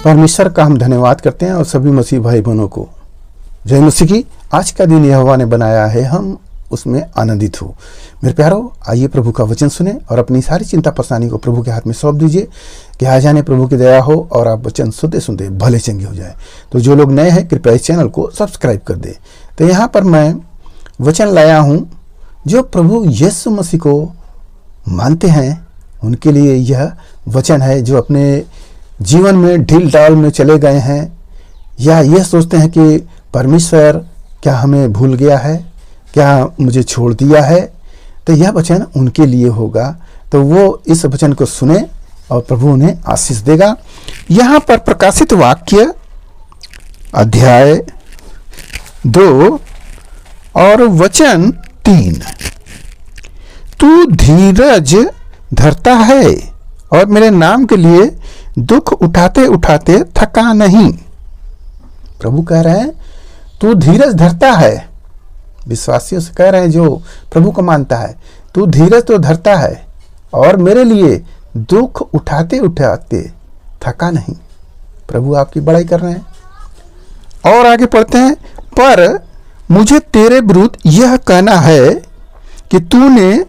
परमेश्वर का हम धन्यवाद करते हैं और सभी मसीह भाई बहनों को जय मसीह की। आज का दिन यहोवा ने बनाया है, हम उसमें आनंदित हो। मेरे प्यारो, आइए प्रभु का वचन सुने और अपनी सारी चिंता परेशानी को प्रभु के हाथ में सौंप दीजिए कि आ जाने प्रभु की दया हो और आप वचन सुनते सुनते भले चंगे हो जाए। तो जो लोग नए हैं कृपया इस चैनल को सब्सक्राइब कर दे। तो यहाँ पर मैं वचन लाया हूँ, जो प्रभु यीशु मसीह को मानते हैं उनके लिए यह वचन है, जो अपने जीवन में ढील डाल में चले गए हैं या यह सोचते हैं कि परमेश्वर क्या हमें भूल गया है, क्या मुझे छोड़ दिया है, तो यह वचन उनके लिए होगा। तो वो इस वचन को सुने और प्रभु उन्हें आशीष देगा। यहाँ पर प्रकाशित वाक्य अध्याय 2 और वचन 3, तू धीरज धरता है और मेरे नाम के लिए दुख उठाते उठाते थका नहीं। प्रभु कह रहे हैं तू धीरज धरता है। विश्वासियों से कह रहे हैं जो प्रभु को मानता है, तू धीरज तो धरता है और मेरे लिए दुख उठाते उठाते थका नहीं। प्रभु आपकी बड़ाई कर रहे हैं। और आगे पढ़ते हैं, पर मुझे तेरे विरुद्ध यह कहना है कि तूने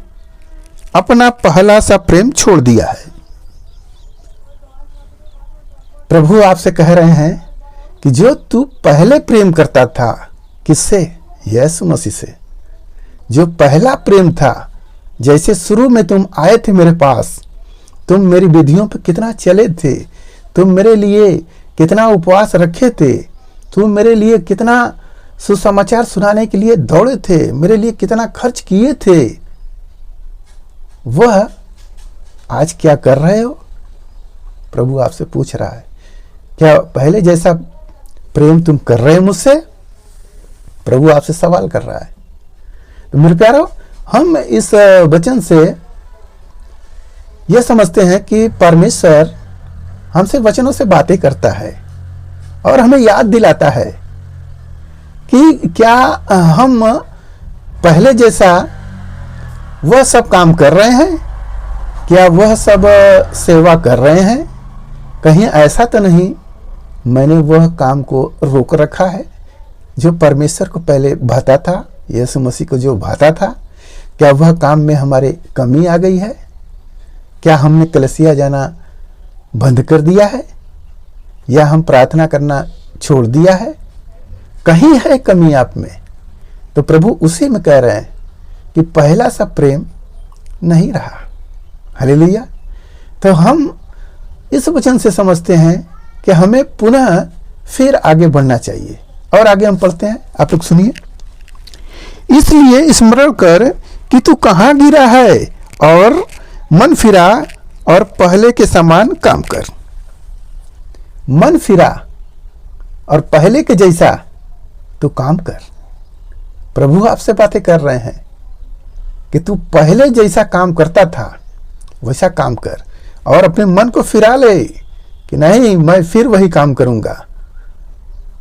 अपना पहला सा प्रेम छोड़ दिया है। प्रभु आपसे कह रहे हैं कि जो तू पहले प्रेम करता था, किससे? यीशु मसीह से। जो पहला प्रेम था, जैसे शुरू में तुम आए थे मेरे पास, तुम मेरी विधियों पर कितना चले थे, तुम मेरे लिए कितना उपवास रखे थे, तुम मेरे लिए कितना सुसमाचार सुनाने के लिए दौड़े थे, मेरे लिए कितना खर्च किए थे, वह आज क्या कर रहे हो? प्रभु आपसे पूछ रहा है, क्या पहले जैसा प्रेम तुम कर रहे हो मुझसे? प्रभु आपसे सवाल कर रहा है। तो मेरे प्यारो, हम इस वचन से यह समझते हैं कि परमेश्वर हमसे वचनों से बातें करता है और हमें याद दिलाता है कि क्या हम पहले जैसा वह सब काम कर रहे हैं, क्या वह सब सेवा कर रहे हैं? कहीं ऐसा तो नहीं मैंने वह काम को रोक रखा है जो परमेश्वर को पहले भाता था, यीशु मसीह को जो भाता था? क्या वह काम में हमारे कमी आ गई है? क्या हमने कलीसिया जाना बंद कर दिया है या हम प्रार्थना करना छोड़ दिया है? कहीं है कमी आप में? तो प्रभु उसी में कह रहे हैं कि पहला सा प्रेम नहीं रहा। हालेलुया। तो हम इस वचन से समझते हैं कि हमें पुनः फिर आगे बढ़ना चाहिए। और आगे हम पढ़ते हैं, आप लोग सुनिए। इसलिए स्मरण कर कि तू कहाँ गिरा है और मन फिरा और पहले के समान काम कर। मन फिरा और पहले के जैसा तू काम कर। प्रभु आपसे बातें कर रहे हैं कि तू पहले जैसा काम करता था वैसा काम कर और अपने मन को फिरा ले कि नहीं, मैं फिर वही काम करूंगा।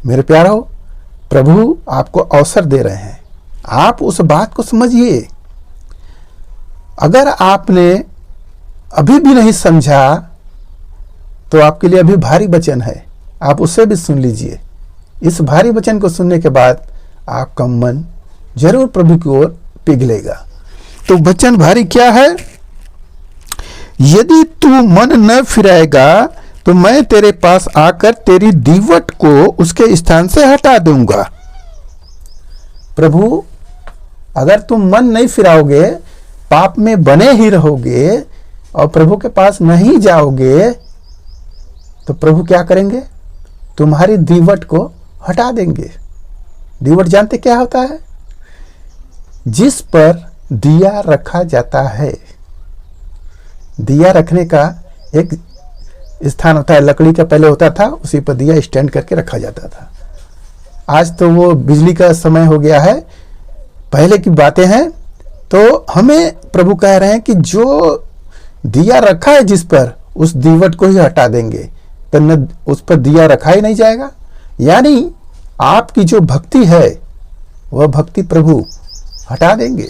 मेरे प्यारो, प्रभु आपको अवसर दे रहे हैं, आप उस बात को समझिए। अगर आपने अभी भी नहीं समझा तो आपके लिए अभी भारी वचन है, आप उसे भी सुन लीजिए। इस भारी वचन को सुनने के बाद आपका मन जरूर प्रभु की ओर पिघलेगा। तो वचन भारी क्या है? यदि तू मन न फिराएगा तो मैं तेरे पास आकर तेरी दीवट को उसके स्थान से हटा दूंगा। प्रभु, अगर तुम मन नहीं फिराओगे, पाप में बने ही रहोगे और प्रभु के पास नहीं जाओगे, तो प्रभु क्या करेंगे? तुम्हारी दीवट को हटा देंगे। दीवट जानते क्या होता है? जिस पर दिया रखा जाता है। दिया रखने का एक स्थान होता है, लकड़ी का पहले होता था, उसी पर दिया स्टैंड करके रखा जाता था। आज तो वो बिजली का समय हो गया है, पहले की बातें हैं। तो हमें प्रभु कह रहे हैं कि जो दिया रखा है जिस पर, उस दीवट को ही हटा देंगे, तो न उस पर दिया रखा ही नहीं जाएगा। यानी आपकी जो भक्ति है वह भक्ति प्रभु हटा देंगे।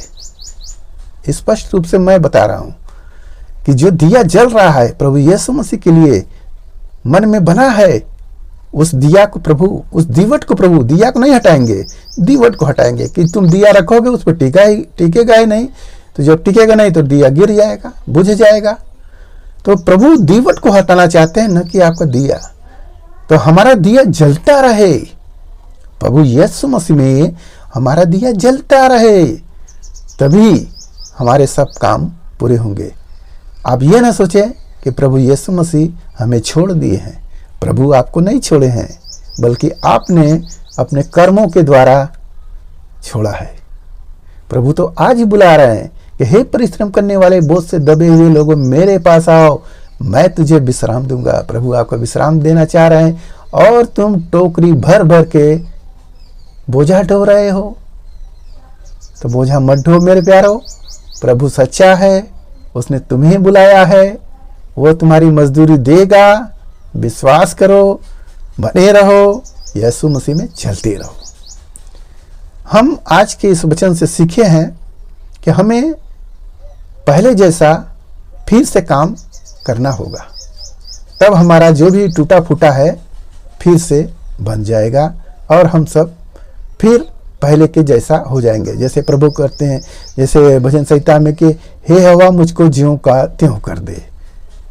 स्पष्ट रूप से मैं बता रहा हूं कि जो दिया जल रहा है प्रभु यीशु मसीह के लिए मन में बना है, उस दिया को प्रभु, उस दीवट को प्रभु, दिया को नहीं हटाएंगे, दीवट को हटाएंगे कि तुम दिया रखोगे उस पर टिकेगा ही नहीं, तो जब टिकेगा नहीं तो दिया गिर जाएगा, बुझ जाएगा। तो प्रभु दीवट को हटाना चाहते हैं, न कि आपका दिया। तो हमारा दिया जलता रहे, प्रभु यीशु मसीह में हमारा दिया जलता रहे, तभी हमारे सब काम पूरे होंगे। आप ये ना सोचें कि प्रभु यीशु मसीह हमें छोड़ दिए हैं। प्रभु आपको नहीं छोड़े हैं, बल्कि आपने अपने कर्मों के द्वारा छोड़ा है। प्रभु तो आज ही बुला रहे हैं कि हे परिश्रम करने वाले, बोझ से दबे हुए लोगों, मेरे पास आओ, मैं तुझे विश्राम दूंगा। प्रभु आपको विश्राम देना चाह रहे हैं, और तुम टोकरी भर भर के बोझा ढो रहे हो, तो बोझा मत ढो मेरे प्यारो। प्रभु सच्चा है, उसने तुम्हें बुलाया है, वो तुम्हारी मजदूरी देगा। विश्वास करो, बने रहो, यीशु मसीह में चलते रहो। हम आज के इस वचन से सीखे हैं कि हमें पहले जैसा फिर से काम करना होगा, तब हमारा जो भी टूटा फूटा है फिर से बन जाएगा, और हम सब फिर पहले के जैसा हो जाएंगे। जैसे प्रभु करते हैं, जैसे भजन संहिता में कि हे हवा मुझको ज्यों का त्यों कर दे,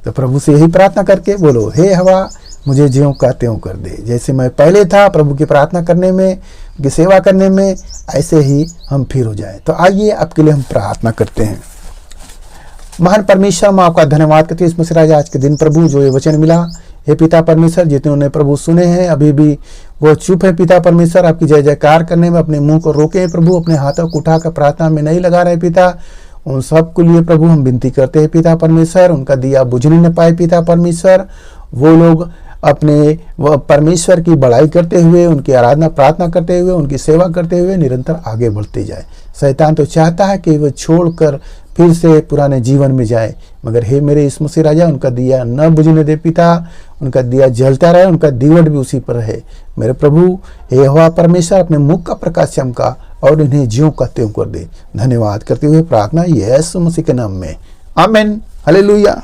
तो प्रभु से यही प्रार्थना करके बोलो, हे हवा मुझे ज्यों का त्यों कर दे। जैसे मैं पहले था प्रभु की प्रार्थना करने में, उनकी सेवा करने में, ऐसे ही हम फिर हो जाए। तो आइए आपके लिए हम प्रार्थना करते हैं। महान परमेश्वर, मैं आपका धन्यवाद करते हैं इस मसीह राजा आज के दिन प्रभु जो ये वचन मिला। हे पिता परमेश्वर, जितने प्रभु सुने हैं अभी भी वो चुप है पिता परमेश्वर, आपकी जय जयकार करने में अपने मुंह को रोके प्रभु, अपने हाथों को उठाकर प्रार्थना में नहीं लगा रहे पिता, उन सब के लिए प्रभु हम विनती करते हैं पिता परमेश्वर, उनका दिया बुझने न पाए पिता परमेश्वर। वो लोग अपने परमेश्वर की बड़ाई करते हुए, उनकी आराधना प्रार्थना करते हुए, उनकी सेवा करते हुए निरंतर आगे बढ़ते जाए। शैतान तो चाहता है कि वो छोड़कर फिर से पुराने जीवन में जाए, मगर हे मेरे यीशु मसीह राजा, उनका दिया न बुझने दे पिता, उनका दिया जलता रहे, उनका दीवट भी उसी पर रहे। मेरे प्रभु हे यहोवा परमेश्वर, अपने मुख का प्रकाश चमका और इन्हें ज्यों का त्यों कर दे। धन्यवाद करते हुए प्रार्थना यीशु मसीह के नाम में, आमीन, हालेलुया।